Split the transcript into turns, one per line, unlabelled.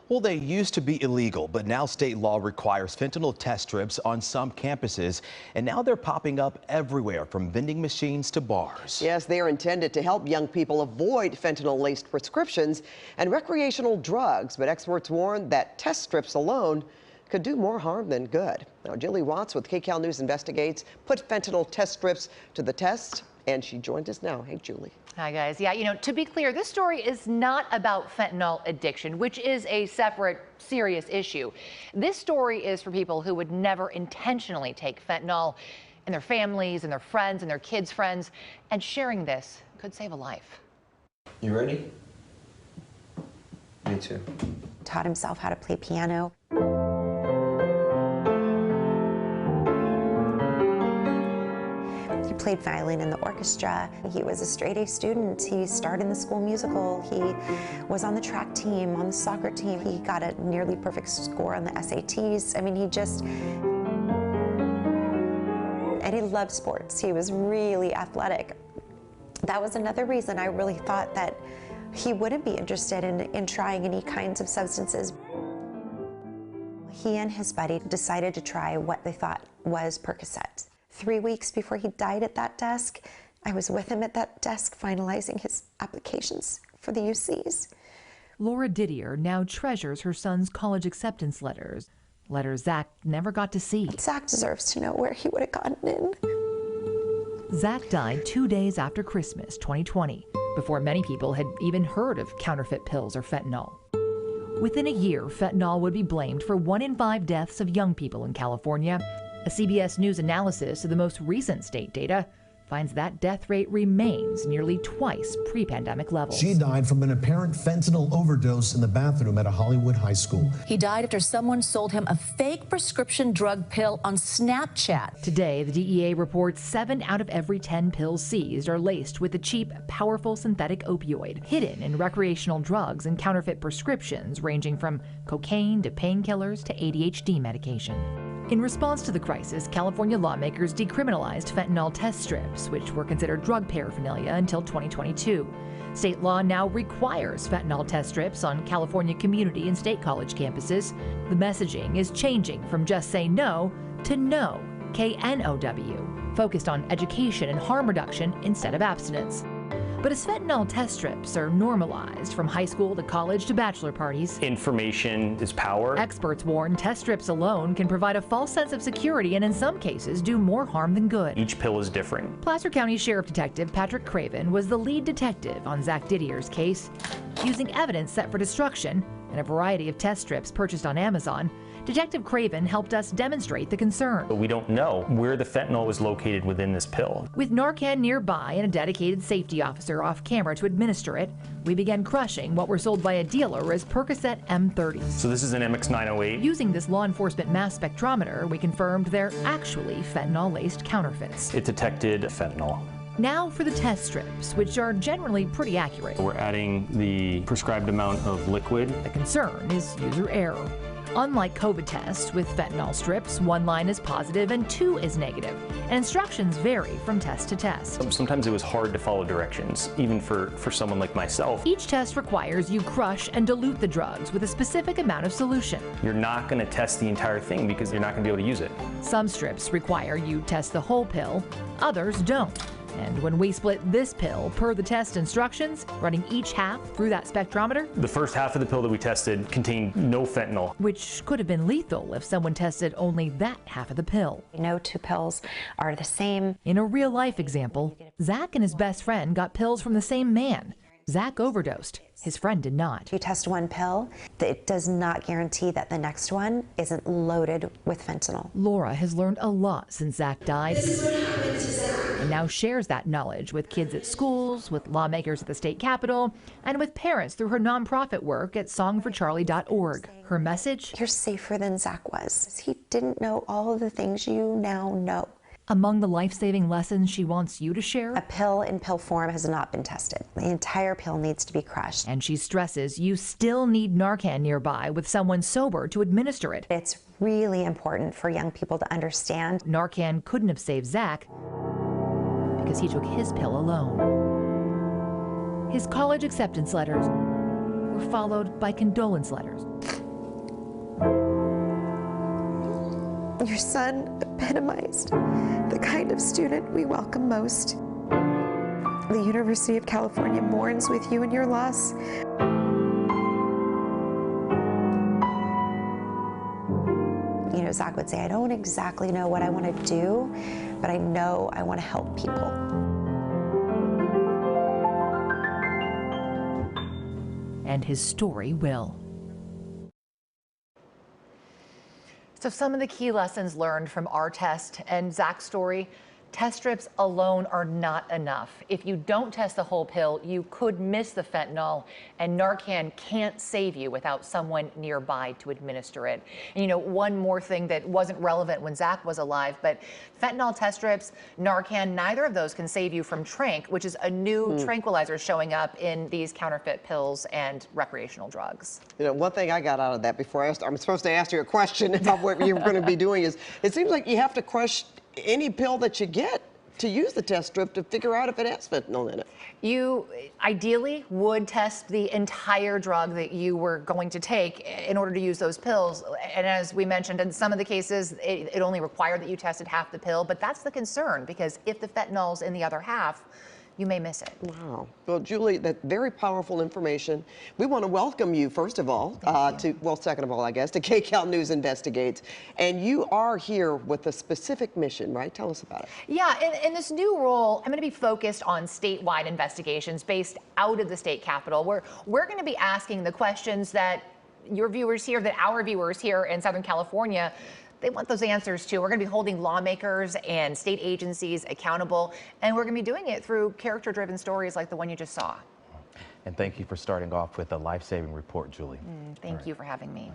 Well, they used to be illegal, but now state law requires fentanyl test strips on some campuses, and now they're popping up everywhere from vending machines to bars.
Yes, they are intended to help young people avoid fentanyl-laced prescriptions and recreational drugs, but experts warn that test strips alone could do more harm than good. Now, Julie Watts with KCAL News Investigates put fentanyl test strips to the test, and she joined us now. Hey, Julie.
Hi, guys. Yeah, to be clear, this story is not about fentanyl addiction, which is a separate, serious issue. This story is for people who would never intentionally take fentanyl, and their families and their friends and their kids' friends, and sharing this could save a life.
You ready? Me too.
Taught himself how to play piano. He played violin in the orchestra. He was a straight-A student. He starred in the school musical. He was on the track team, on the soccer team. He got a nearly perfect score on the SATs. I mean, and he loved sports. He was really athletic. That was another reason I really thought that he wouldn't be interested in trying any kinds of substances. He and his buddy decided to try what they thought was Percocet. 3 weeks before he died at that desk, I was with him at that desk finalizing his applications for the UCs.
Laura Didier now treasures her son's college acceptance letters Zach never got to see.
Zach deserves to know where he would have gotten in.
Zach died 2 days after Christmas 2020, before many people had even heard of counterfeit pills or fentanyl. Within a year, fentanyl would be blamed for 1 in 5 deaths of young people in California. A CBS News analysis of the most recent state data finds that death rate remains nearly twice pre-pandemic levels.
She died from an apparent fentanyl overdose in the bathroom at a Hollywood high school.
He died after someone sold him a fake prescription drug pill on Snapchat.
Today, the DEA reports 7 out of every 10 pills seized are laced with the cheap, powerful synthetic opioid, hidden in recreational drugs and counterfeit prescriptions ranging from cocaine to painkillers to ADHD medication. In response to the crisis, California lawmakers decriminalized fentanyl test strips, which were considered drug paraphernalia until 2022. State law now requires fentanyl test strips on California community and state college campuses. The messaging is changing from just say no to know, KNOW, focused on education and harm reduction instead of abstinence. But as fentanyl test strips are normalized from high school to college to bachelor parties,
information is power.
Experts warn test strips alone can provide a false sense of security and in some cases do more harm than good.
Each pill is different.
Placer County Sheriff Detective Patrick Craven was the lead detective on Zach Didier's case. Using evidence set for destruction and a variety of test strips purchased on Amazon, Detective Craven helped us demonstrate the concern.
But we don't know where the fentanyl was located within this pill.
With Narcan nearby and a dedicated safety officer off camera to administer it, we began crushing what were sold by a dealer as Percocet M30s.
So this is an MX908.
Using this law enforcement mass spectrometer, we confirmed they're actually fentanyl-laced counterfeits.
It detected fentanyl.
Now for the test strips, which are generally pretty accurate.
We're adding the prescribed amount of liquid.
The concern is user error. Unlike COVID tests with fentanyl strips, 1 line is positive and 2 is negative, and instructions vary from test to test.
Sometimes it was hard to follow directions, even for someone like myself.
Each test requires you crush and dilute the drugs with a specific amount of solution.
You're not going to test the entire thing because you're not going to be able to use it.
Some strips require you test the whole pill, others don't. And when we split this pill per the test instructions, running each half through that spectrometer,
the first half of the pill that we tested contained no fentanyl,
which could have been lethal if someone tested only that half of the pill.
No 2 pills are the same.
In a real-life example, Zach and his best friend got pills from the same man. Zach overdosed. His friend did not.
You test 1 pill, it does not guarantee that the next one isn't loaded with fentanyl.
Laura has learned a lot since Zach died.
This is what happened to Zach.
And now shares that knowledge with kids at schools, with lawmakers at the state capitol, and with parents through her nonprofit work at songforcharlie.org. Her message?
You're safer than Zach was. He didn't know all of the things you now know.
Among the life-saving lessons she wants you to share?
A pill in pill form has not been tested. The entire pill needs to be crushed.
And she stresses you still need Narcan nearby with someone sober to administer it.
It's really important for young people to understand.
Narcan couldn't have saved Zach because he took his pill alone. His college acceptance letters were followed by condolence letters.
Your son epitomized the kind of student we welcome most. The University of California mourns with you in your loss. You know, Zach would say, I don't exactly know what I want to do, but I know I want to help people.
And his story will.
So some of the key lessons learned from our test and Zach's story: test strips alone are not enough. If you don't test the whole pill, you could miss the fentanyl, and Narcan can't save you without someone nearby to administer it. And you know, one more thing that wasn't relevant when Zach was alive, but fentanyl test strips, Narcan, neither of those can save you from Tranq, which is a new tranquilizer showing up in these counterfeit pills and recreational drugs.
You know, one thing I got out of that before I'm supposed to ask you a question about what you're going to be doing is, it seems like you have to crush any pill that you get to use the test strip to figure out if it has fentanyl in it.
You ideally would test the entire drug that you were going to take in order to use those pills. And as we mentioned, in some of the cases, it only required that you tested half the pill. But that's the concern, because if the fentanyl's in the other half, you may miss it.
Wow. Well, Julie, that's very powerful information. We want to welcome you, first of all, second of all, I guess, to KCAL News Investigates. And you are here with a specific mission, right? Tell us about it.
Yeah, in this new role, I'm going to be focused on statewide investigations based out of the state capitol, where we're going to be asking the questions that your viewers here, that our viewers here in Southern California, they want those answers too. We're going to be holding lawmakers and state agencies accountable, and we're going to be doing it through character-driven stories like the one you just saw.
And thank you for starting off with a life-saving report, Julie.
Thank you for having me.